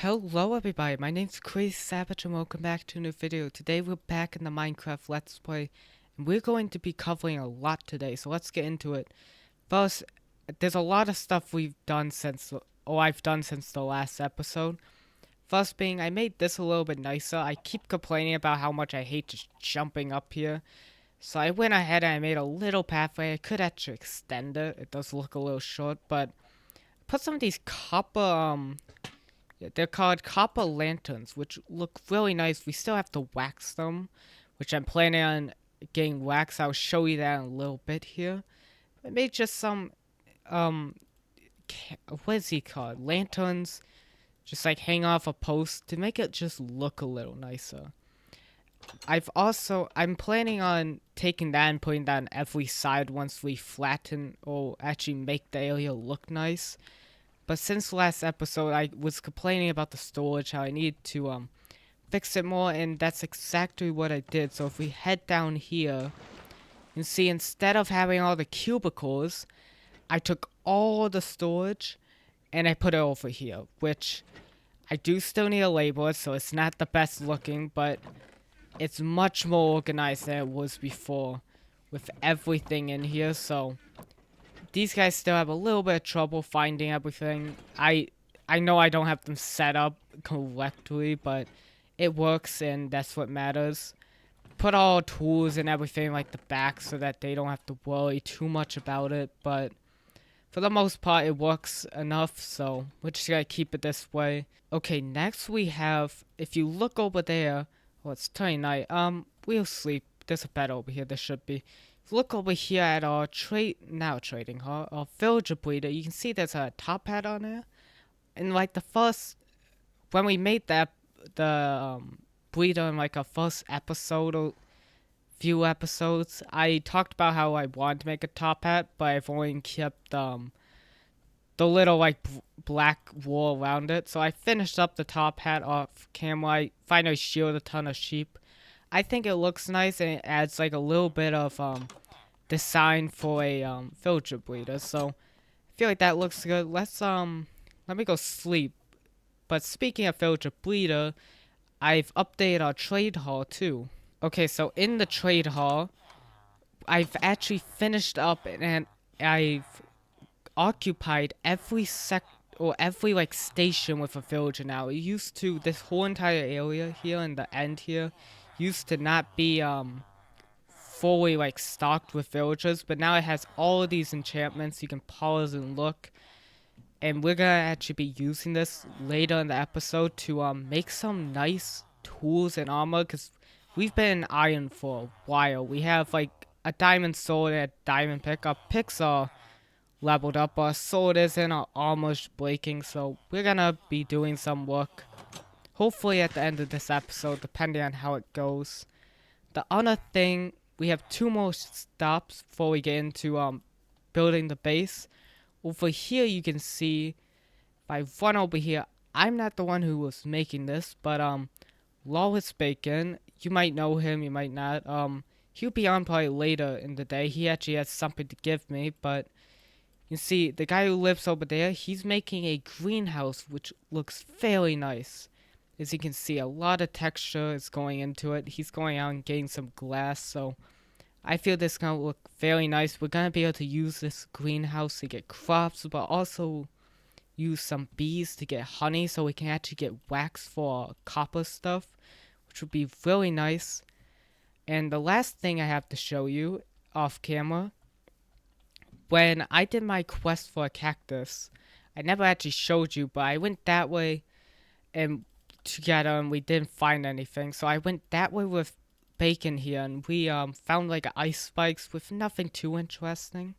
Hello everybody, my name's Chris Savage and welcome back to a new video. Today we're back in the Minecraft Let's Play and we're going to be covering a lot today, so let's get into it. First, there's a lot of stuff I've done since the last episode. First being, I made this a little bit nicer. I keep complaining about how much I hate just jumping up here. So I went ahead and I made a little pathway. I could actually extend it. It does look a little short, but put some of these they're called copper lanterns, which look really nice. We still have to wax them, which I'm planning on getting waxed. I'll show you that in a little bit here. I made just some, what is he called? Lanterns, just like hang off a post to make it just look a little nicer. I'm planning on taking that and putting that on every side once we flatten or actually make the area look nice. But since last episode, I was complaining about the storage, how I need to fix it more, and that's exactly what I did. So if we head down here, you see instead of having all the cubicles, I took all the storage and I put it over here, which I do still need to label it, so it's not the best looking, but it's much more organized than it was before with everything in here. So these guys still have a little bit of trouble finding everything. I know I don't have them set up correctly, but it works and that's what matters. Put all tools and everything like the back so that they don't have to worry too much about it, but for the most part it works enough, so we're just gonna keep it this way. Okay, next we have, if you look over there, well, it's turning night, we'll sleep. There's a bed over here, there should be. Look over here at our trading hall, our villager breeder. You can see there's a top hat on there. And like when we made the breeder in like our first episode or few episodes, I talked about how I wanted to make a top hat, but I've only kept the little like black wool around it. So I finished up the top hat off camera. I finally sheared a ton of sheep. I think it looks nice and it adds like a little bit of design for a villager breeder. So I feel like that looks good. Let me go sleep. But speaking of villager breeder, I've updated our trade hall too. Okay, so in the trade hall, I've actually finished up and I've occupied every like station with a villager now. It used to, this whole entire area here in the end here used to not be fully like stocked with villagers, but now it has all of these enchantments. You can pause and look, and we're gonna actually be using this later in the episode to make some nice tools and armor, because we've been in iron for a while. We have like a diamond sword and a diamond pick. Our picks are leveled up, our sword isn't, our armor's breaking, so we're gonna be doing some work hopefully at the end of this episode, depending on how it goes. The other thing, we have two more stops before we get into building the base. Over here you can see, if I run over here, I'm not the one who was making this, but Lawless Bacon, you might know him, you might not. He'll be on probably later in the day. He actually has something to give me, but you see, the guy who lives over there, he's making a greenhouse, which looks fairly nice. As you can see, a lot of texture is going into it. He's going out and getting some glass, so I feel this is going to look very nice. We're going to be able to use this greenhouse to get crops, but also use some bees to get honey, so we can actually get wax for copper stuff, which would be really nice. And the last thing I have to show you off camera, when I did my quest for a cactus, I never actually showed you, but I went that way and together and we didn't find anything, so I went that way with Bacon here and we found like ice spikes with nothing too interesting.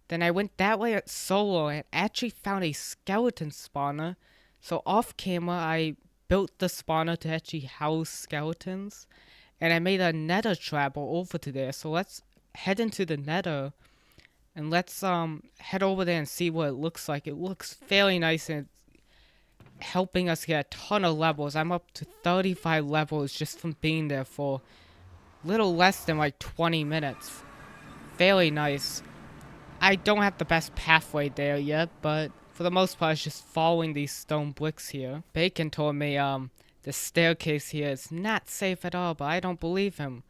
Then I went that way at solo and actually found a skeleton spawner. So off camera I built the spawner to actually house skeletons, and I made a nether travel over to there. So let's head into the nether and let's head over there and see what it looks like. It looks fairly nice and helping us get a ton of levels. I'm up to 35 levels just from being there for little less than like 20 minutes. Fairly nice. I don't have the best pathway there yet, but for the most part, it's just following these stone bricks here. Bacon told me, the staircase here is not safe at all, but I don't believe him.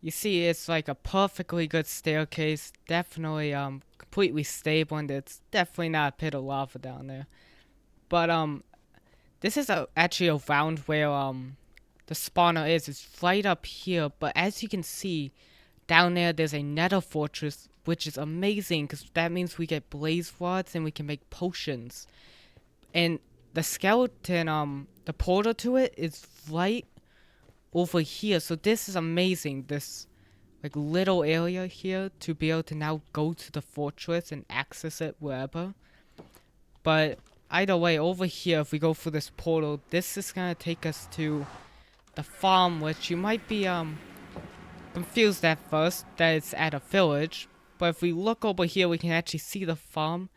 You see, it's like a perfectly good staircase, definitely, completely stable, and it's definitely not a pit of lava down there. But, this is actually around where, the spawner is. It's right up here, but as you can see, down there, there's a nether fortress, which is amazing, because that means we get blaze rods and we can make potions. And the skeleton, the portal to it is right over here. So this is amazing, this like little area here, to be able to now go to the fortress and access it wherever. But either way, over here, if we go through this portal, this is gonna take us to the farm, which you might be confused at first that it's at a village, but if we look over here, we can actually see the farm.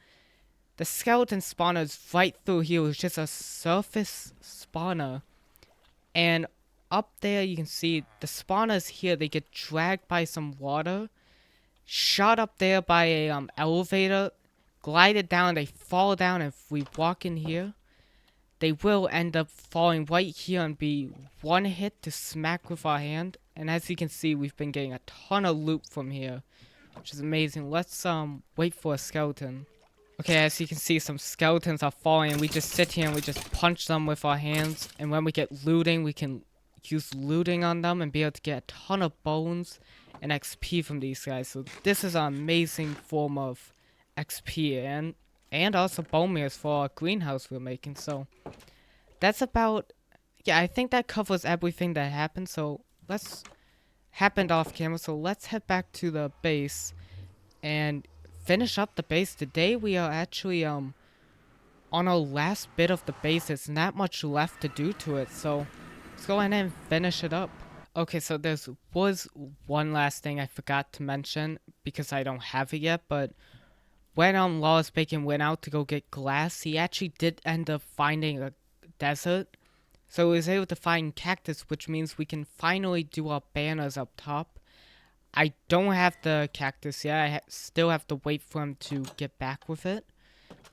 The skeleton spawner is right through here. It's just a surface spawner, and up there you can see the spawners here. They get dragged by some water, shot up there by a elevator, glided down. They fall down. If we walk in here, they will end up falling right here and be one hit to smack with our hand. And as you can see, we've been getting a ton of loot from here, which is amazing. Let's wait for a skeleton. Okay, as you can see, some skeletons are falling, and we just sit here and we just punch them with our hands. And when we get looting, we can use looting on them and be able to get a ton of bones and XP from these guys. So this is an amazing form of XP and also bone meals for our greenhouse we're making. So that's about, yeah, I think that covers everything that happened. So happened off camera. So let's head back to the base and finish up the base. Today we are actually on our last bit of the base. There's not much left to do to it, so let's go ahead and finish it up. Okay, so there was one last thing I forgot to mention because I don't have it yet, but when Lawless Bacon went out to go get glass, he actually did end up finding a desert. So he was able to find cactus, which means we can finally do our banners up top. I don't have the cactus yet. I still have to wait for him to get back with it.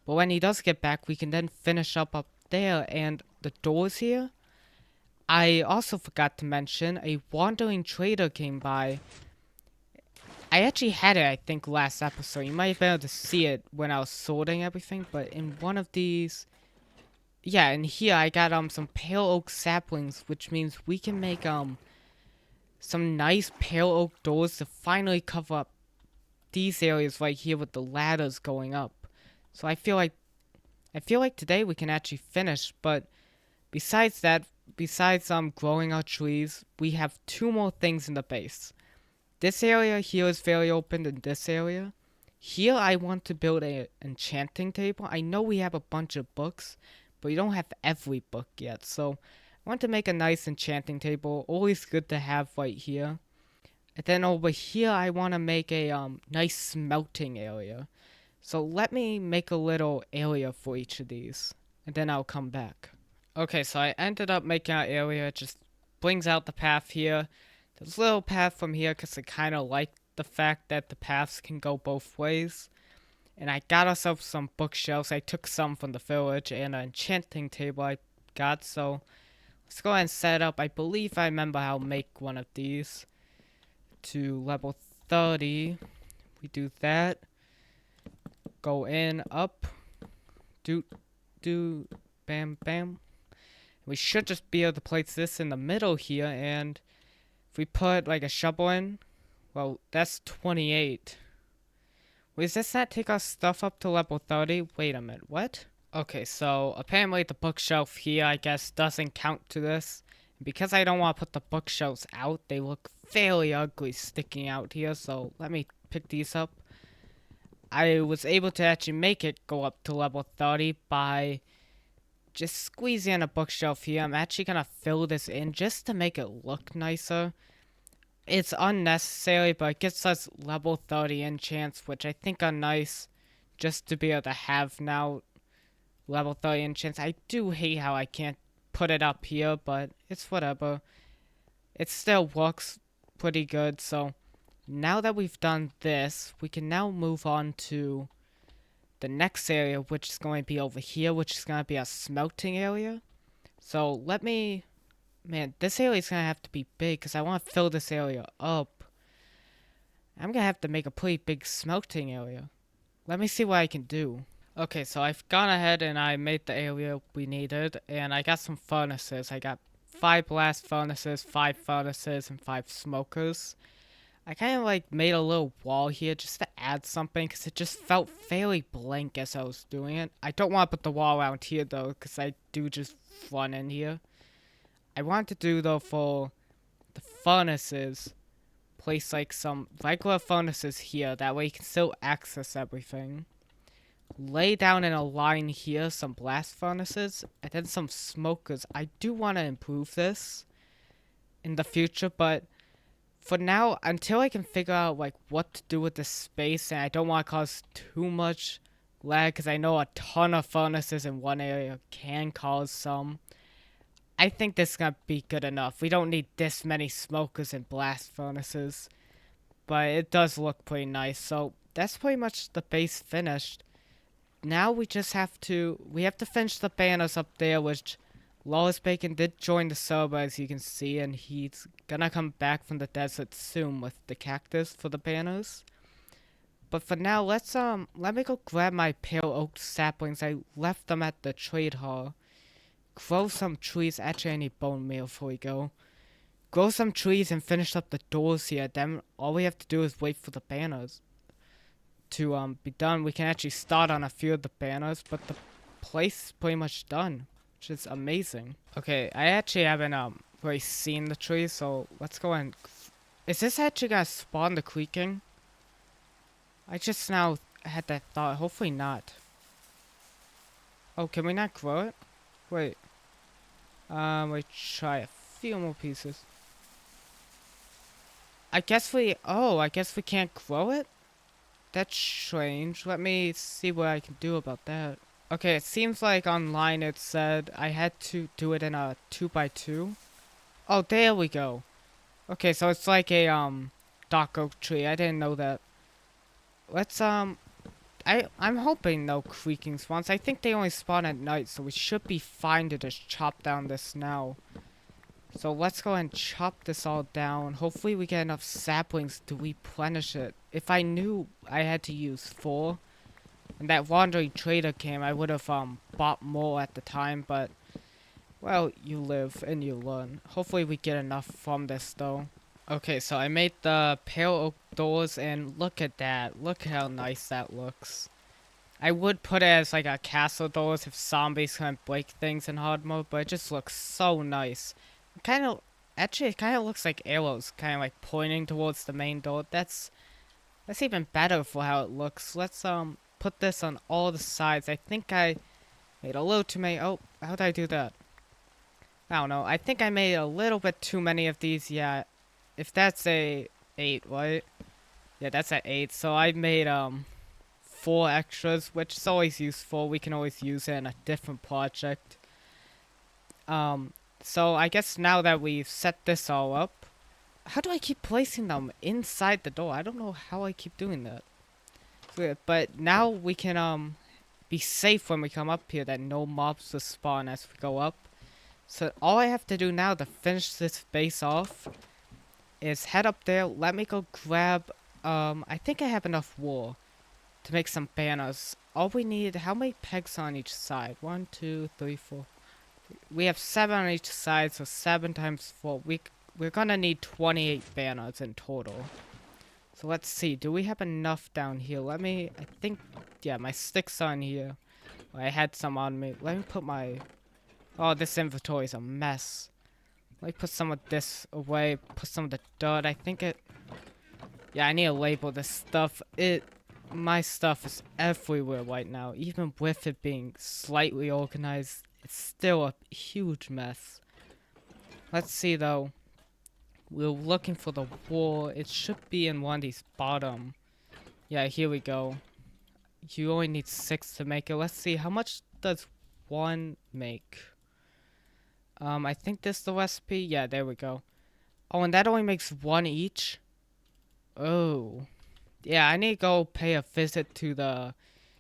But when he does get back, we can then finish up there. And the doors here, I also forgot to mention, a wandering trader came by. I actually had it, I think, last episode. You might have been able to see it when I was sorting everything. But in one of these, yeah, in here I got some pale oak saplings, which means we can make some nice pale oak doors to finally cover up these areas right here with the ladders going up. So I feel like today we can actually finish. But besides that, besides growing our trees, we have two more things in the base. This area here is very open, in this area. Here I want to build an enchanting table. I know we have a bunch of books, but we don't have every book yet. So I want to make a nice enchanting table. Always good to have right here. And then over here, I want to make a nice smelting area. So let me make a little area for each of these, and then I'll come back. Okay, so I ended up making an area. It just brings out the path here. There's a little path from here because I kind of like the fact that the paths can go both ways. And I got ourselves some bookshelves. I took some from the village and an enchanting table I got. So let's go ahead and set it up. I believe I remember how to make one of these to level 30. We do that. Go in, up. Do, bam, bam. We should just be able to place this in the middle here. And if we put like a shovel in, well, that's 28. Wait, does this not take our stuff up to level 30? Wait a minute, what? Okay, so apparently the bookshelf here, I guess, doesn't count to this. Because I don't want to put the bookshelves out, they look fairly ugly sticking out here, so let me pick these up. I was able to actually make it go up to level 30 by just squeezing in a bookshelf here. I'm actually going to fill this in just to make it look nicer. It's unnecessary, but it gets us level 30 enchants, which I think are nice just to be able to have now level 30 enchants. I do hate how I can't put it up here, but it's whatever. It still works pretty good, so now that we've done this, we can now move on to the next area, which is going to be over here, which is going to be a smelting area. So let me, man, this area is going to have to be big because I want to fill this area up. I'm going to have to make a pretty big smelting area. Let me see what I can do. Okay, so I've gone ahead and I made the area we needed, and I got some furnaces. I got 5 blast furnaces, 5 furnaces, and 5 smokers. I kind of like made a little wall here just to add something because it just felt fairly blank as I was doing it. I don't want to put the wall around here though because I do just run in here. I want to do though for the furnaces, place like some regular furnaces here. That way you can still access everything. Lay down in a line here some blast furnaces and then some smokers. I do want to improve this in the future, but for now, until I can figure out like what to do with this space, and I don't want to cause too much lag because I know a ton of furnaces in one area can cause some. I think this is gonna be good enough. We don't need this many smokers and blast furnaces, but it does look pretty nice. So that's pretty much the base finished. Now we just have to finish the banners up there, which Lawless Bacon did join the server, as you can see, and he's gonna come back from the desert soon with the cactus for the banners. But for now, let me go grab my pale oak saplings. I left them at the trade hall. Grow some trees. Actually, I need bone meal before we go. Grow some trees and finish up the doors here. Then all we have to do is wait for the banners to be done. We can actually start on a few of the banners, but the place is pretty much done, which is amazing. Okay, I actually haven't really seen the tree, so let's go and... Is this actually gonna spawn the creaking? I just now had that thought. Hopefully not. Oh, can we not grow it? Wait. We try a few more pieces. I guess we can't grow it? That's strange. Let me see what I can do about that. Okay, it seems like online it said I had to do it in a 2x2. Oh, there we go. Okay, so it's like a dark oak tree. I didn't know that. Let's I'm hoping no creaking spawns. I think they only spawn at night, so we should be fine to just chop down this now. So let's go and chop this all down. Hopefully we get enough saplings to replenish it. If I knew I had to use 4 and that wandering trader came, I would have bought more at the time, but well, you live and you learn. Hopefully we get enough from this though. Okay, so I made the pale oak doors and look at that. Look how nice that looks. I would put it as like a castle doors if zombies can't break things in hard mode, but it just looks so nice. Actually, it kind of looks like arrows, kind of like pointing towards the main door. That's even better for how it looks. Let's put this on all the sides. I think I made a little too many. Oh, how did I do that? I don't know. I think I made a little bit too many of these. Yeah, if that's a 8, right? Yeah, that's at 8. So I made 4 extras, which is always useful. We can always use it in a different project. So I guess now that we've set this all up, how do I keep placing them inside the door? I don't know how I keep doing that. Weird. But now we can be safe when we come up here, that no mobs will spawn as we go up. So all I have to do now to finish this base off is head up there. Let me go grab I think I have enough wool to make some banners. All we need, how many pegs on each side? 1, 2, 3, 4. We have 7 on each side, so 7 times 4. We're gonna need 28 banners in total. So let's see. Do we have enough down here? I think, yeah, my sticks on here. I had some on me. Let me put my... Oh, this inventory is a mess. Let me put some of this away. Put some of the dirt. I think it... Yeah, I need to label this stuff. My stuff is everywhere right now. Even with it being slightly organized, it's still a huge mess. Let's see though. We're looking for the wool. It should be in one of these bottom. Yeah, here we go. You only need 6 to make it. Let's see, how much does 1 make? I think this is the recipe. Yeah, there we go. Oh, and that only makes 1 each? Oh. Yeah, I need to go pay a visit to the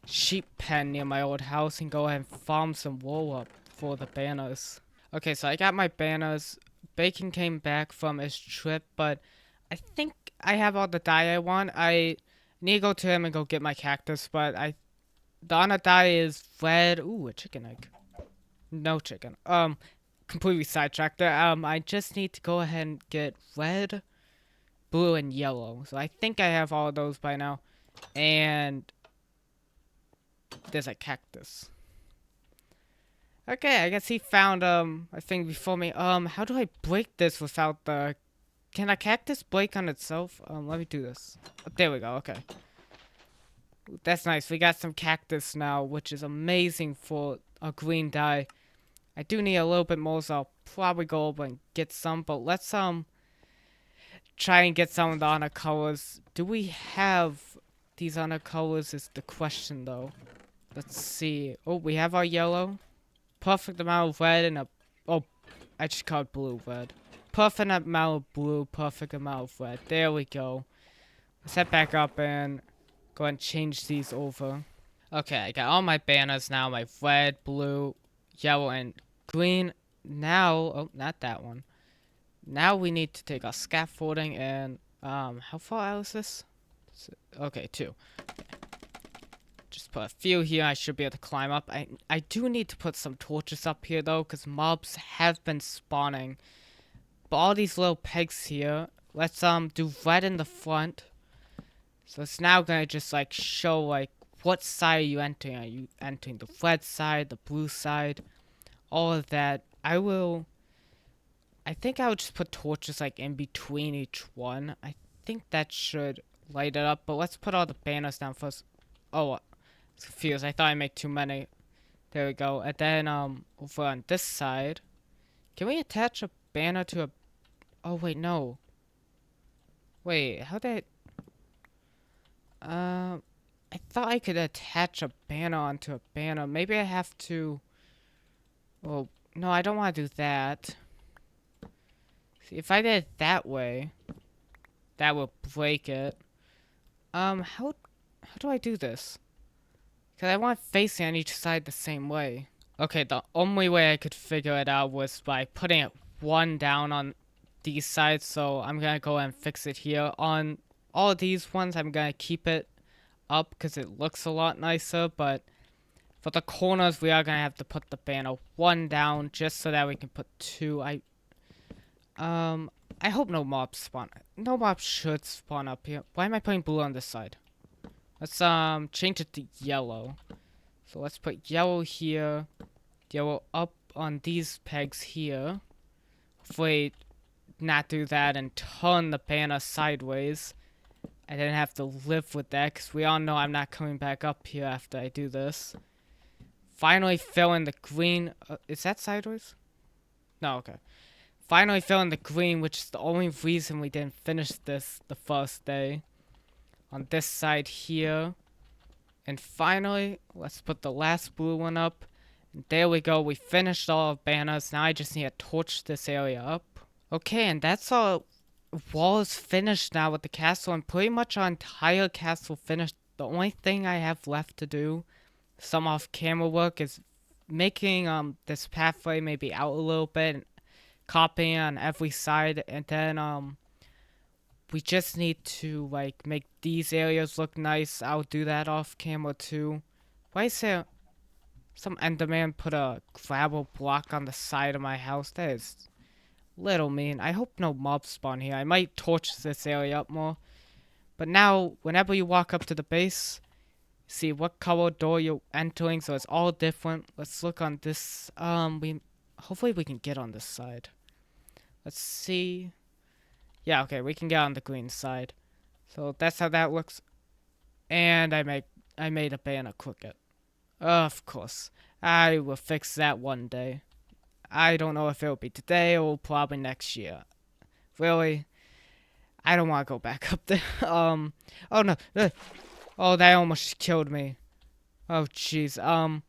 sheep pen near my old house and go ahead and farm some wool up for the banners. Okay, so I got my banners. Bacon came back from his trip, but I think I have all the dye I want. I need to go to him and go get my cactus, but the on dye is red. Ooh, a chicken egg. No chicken. Completely sidetracked there. I just need to go ahead and get red, blue, and yellow. So I think I have all of those by now. And there's a cactus. Okay, I guess he found a thing before me. How do I break this without the? Can a cactus break on itself? Let me do this. Oh, there we go. Okay. That's nice. We got some cactus now, which is amazing for a green dye. I do need a little bit more, so I'll probably go over and get some. But let's try and get some of the honor colors. Do we have these honor colors? Is the question though. Let's see. Oh, we have our yellow. Perfect amount of red and a. Oh, I just called blue red. Perfect amount of blue. Perfect amount of red. There we go. Let's head back up and go ahead and change these over. Okay, I got all my banners now. My red, blue, yellow, and green. Now, oh, not that one. Now we need to take our scaffolding and, how far out is this? Okay, 2. Just put a few here. I should be able to climb up. I do need to put some torches up here, though, because mobs have been spawning. But all these little pegs here, let's, do red in the front. So it's now gonna just, like, show, like, what side are you entering? Are you entering the red side, the blue side? All of that. I think I would just put torches like in between each one. I think that should light it up. But let's put all the banners down first. Oh, I was confused. I thought I made too many. There we go. And then over on this side, can we attach a banner to a? Oh wait, no. Wait, how did? I thought I could attach a banner onto a banner. Maybe I have to. Well, no, I don't want to do that. See, if I did it that way, that would break it. How do I do this? Because I want facing on each side the same way. Okay, the only way I could figure it out was by putting it one down on these sides, so I'm gonna go and fix it here. On all of these ones, I'm gonna keep it up because it looks a lot nicer, but for the corners, we are gonna have to put the banner one down just so that we can put 2. I hope no mobs spawn. No mobs should spawn up here. Why am I putting blue on this side? Let's, change it to yellow. So let's put yellow here. Yellow up on these pegs here. Hopefully not do that and turn the banner sideways. I didn't have to live with that because we all know I'm not coming back up here after I do this. Finally fill in the green. Is that sideways? No, okay. Finally fill in the green, which is the only reason we didn't finish this the first day. On this side here. And finally, let's put the last blue one up. And there we go. We finished all of banners. Now I just need to torch this area up. Okay, and that's all. Wall is finished now with the castle. And pretty much our entire castle finished. The only thing I have left to do, some off camera work, is making this pathway maybe out a little bit. And copying on every side. And then we just need to like make these areas look nice. I'll do that off camera too. Why is there some enderman put a gravel block on the side of my house? That is little mean. I hope no mobs spawn here. I might torch this area up more. But now, whenever you walk up to the base, see what color door you're entering, so it's all different. Let's look on this. Hopefully we can get on this side. Let's see. Yeah, okay, we can get on the green side. So that's how that looks. And I made a banner crooked. Of course. I will fix that one day. I don't know if it'll be today or probably next year. Really? I don't want to go back up there. Oh no. Oh, that almost killed me. Oh jeez.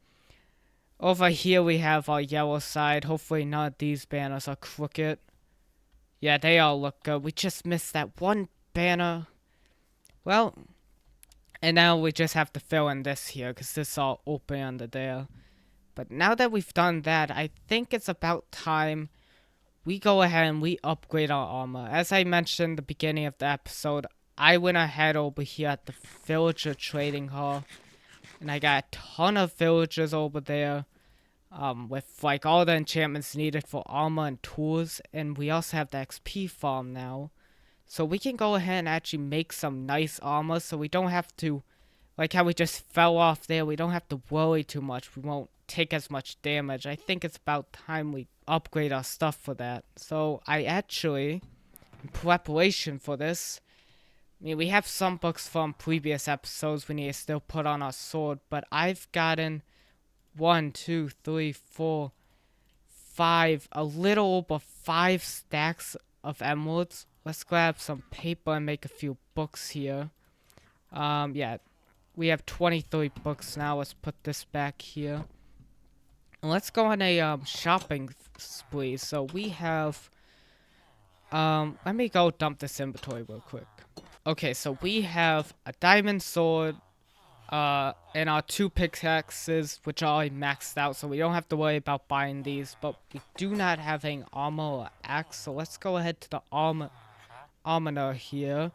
Over here we have our yellow side. Hopefully none of these banners are crooked. Yeah, they all look good. We just missed that one banner. Well, And now we just have to fill in this here because this is all open under there. But now that we've done that, I think it's about time we go ahead and we upgrade our armor. As I mentioned at the beginning of the episode, I went ahead over here at the villager trading hall, and I got a ton of villagers over there, with like all the enchantments needed for armor and tools, and we also have the XP farm now. So we can go ahead and actually make some nice armor so we don't have to, like how we just fell off there, we don't have to worry too much. We won't take as much damage. I think it's about time we upgrade our stuff for that. So I actually, in preparation for this, I mean, we have some books from previous episodes we need to still put on our sword, but I've gotten 5, a little over 5 stacks of emeralds. Let's grab some paper and make a few books here. Yeah, we have 23 books now. Let's put this back here. And let's go on a shopping spree. So we have let me go dump this inventory real quick. Okay, so we have a diamond sword, and our 2 pickaxes, which are already maxed out, so we don't have to worry about buying these. But we do not have an armor or axe, so let's go ahead to the almoner here.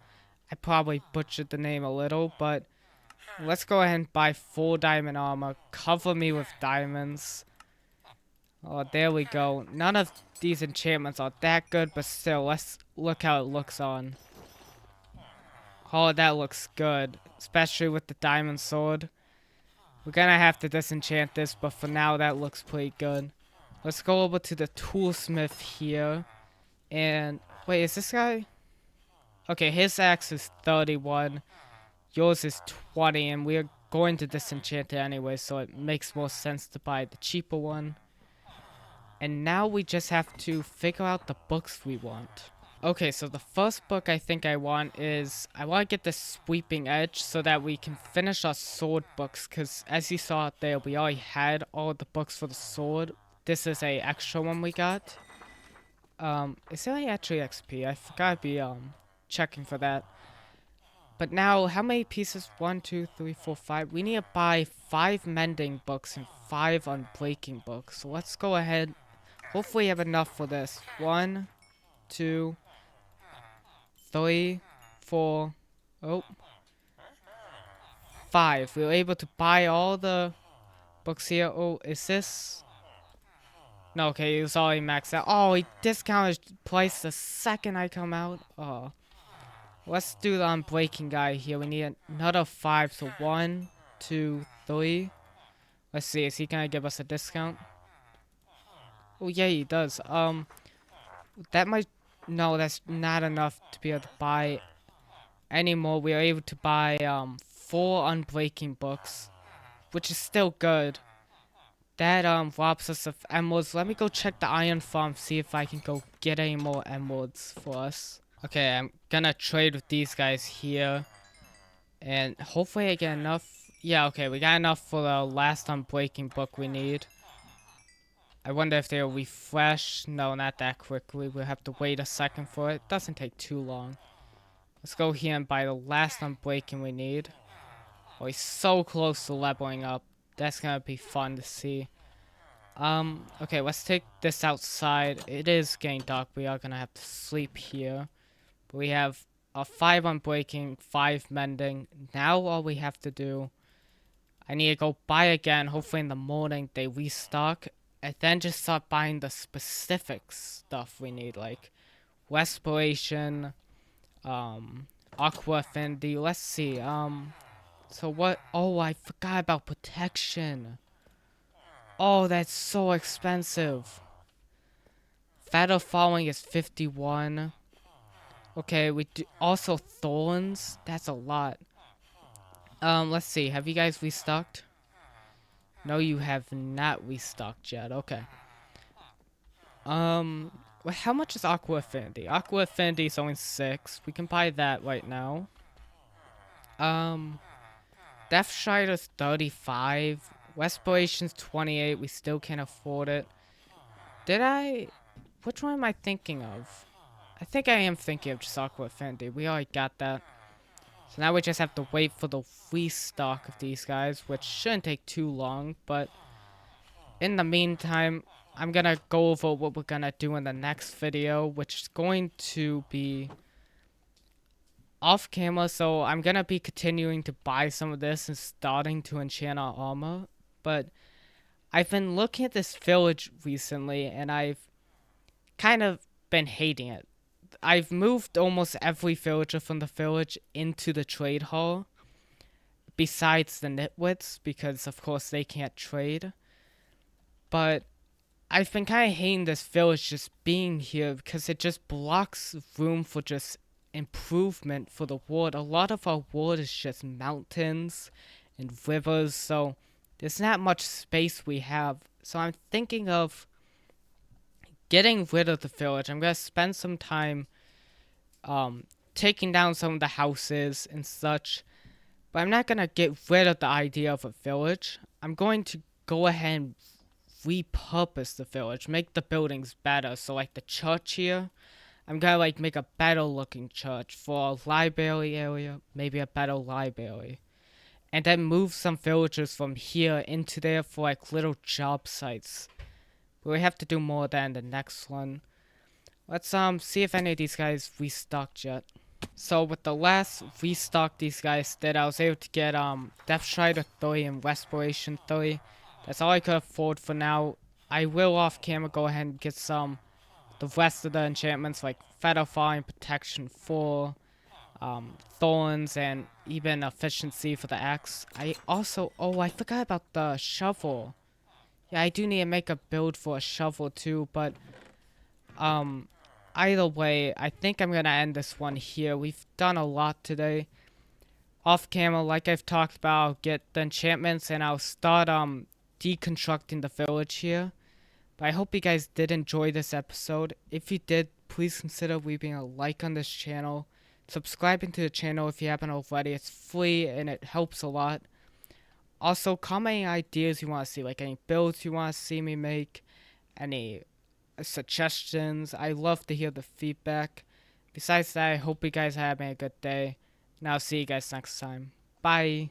I probably butchered the name a little, but let's go ahead and buy 4 diamond armor. Cover me with diamonds. Oh, there we go. None of these enchantments are that good, but still, let's look how it looks on. Oh, that looks good, especially with the diamond sword. We're gonna have to disenchant this, but for now, that looks pretty good. Let's go over to the toolsmith here. And, wait, is this guy? Okay, his axe is 31. Yours is 20, and we're going to disenchant it anyway, so it makes more sense to buy the cheaper one. And now we just have to figure out the books we want. Okay, so the first book I think I want is, I want to get the sweeping edge so that we can finish our sword books, because as you saw out there, we already had all the books for the sword. This is a extra one we got. Is there actually XP? I forgot to be, checking for that. But now, how many pieces? 1, 2, 3, 4, 5. We need to buy 5 mending books and 5 unbreaking books. So let's go ahead. Hopefully we have enough for this. 1, 2, 3, 4, 5. We were able to buy all the books here. Oh, is this? No, okay, it was already maxed out. Oh, he discounted price the second I come out. Oh. Let's do the unbreaking guy here. We need another 5. So 1, 2, 3. Let's see, is he gonna give us a discount? Oh yeah, he does. That might, no, that's not enough to be able to buy anymore. We are able to buy 4 unbreaking books, which is still good. That robs us of emeralds. Let me go check the iron farm, see if I can go get any more emeralds for us. Okay, I'm gonna trade with these guys here, and hopefully I get enough. Yeah, okay, we got enough for the last unbreaking book we need. I wonder if they'll refresh. No, not that quickly. We'll have to wait a second for it. Doesn't take too long. Let's go here and buy the last unbreaking we need. Oh, he's so close to leveling up. That's gonna be fun to see. Okay, let's take this outside. It is getting dark. We are gonna have to sleep here. But we have a 5 unbreaking, 5 mending. Now all we have to do, I need to go buy again. Hopefully in the morning they restock. And then just start buying the specific stuff we need, like respiration, aqua affinity. Let's see. So what? Oh, I forgot about protection. Oh, that's so expensive. Fatal Falling is 51. Okay, we do also thorns. That's a lot. Let's see. Have you guys restocked? No, you have not restocked yet. Okay. Well, how much is Aqua Affinity? Aqua Affinity is only 6. We can buy that right now. Death Shite is 35. Respiration's 28. We still can't afford it. Which one am I thinking of? I think I am thinking of just Aqua Affinity. We already got that. So now we just have to wait for the restock of these guys, which shouldn't take too long, but in the meantime, I'm gonna go over what we're gonna do in the next video, which is going to be off camera, so I'm gonna be continuing to buy some of this and starting to enchant our armor, but I've been looking at this village recently, and I've kind of been hating it. I've moved almost every villager from the village into the trade hall, besides the nitwits, because of course they can't trade. But I've been kind of hating this village just being here because it just blocks room for just improvement for the world. A lot of our world is just mountains and rivers, so there's not much space we have. So I'm thinking of getting rid of the village. I'm gonna spend some time taking down some of the houses and such, but I'm not gonna get rid of the idea of a village. I'm going to go ahead and repurpose the village, make the buildings better. So like the church here, I'm gonna like make a better looking church. For a library area, maybe a better library. And then move some villagers from here into there for like little job sites. But we have to do more than the next one. Let's see if any of these guys restocked yet. So with the last restock these guys did, I was able to get Death Strider 3 and Respiration 3. That's all I could afford for now. I will off camera go ahead and get some the rest of the enchantments like Feather Falling, Protection 4, Thorns, and even Efficiency for the axe. I forgot about the shovel. Yeah, I do need to make a build for a shovel too, but either way, I think I'm gonna end this one here. We've done a lot today. Off camera, like I've talked about, I'll get the enchantments and I'll start deconstructing the village here. But I hope you guys did enjoy this episode. If you did, please consider leaving a like on this channel. Subscribing to the channel if you haven't already. It's free and it helps a lot. Also, comment any ideas you want to see, like any builds you want to see me make, any suggestions. I love to hear the feedback. Besides that, I hope you guys are having a good day. And I'll see you guys next time. Bye.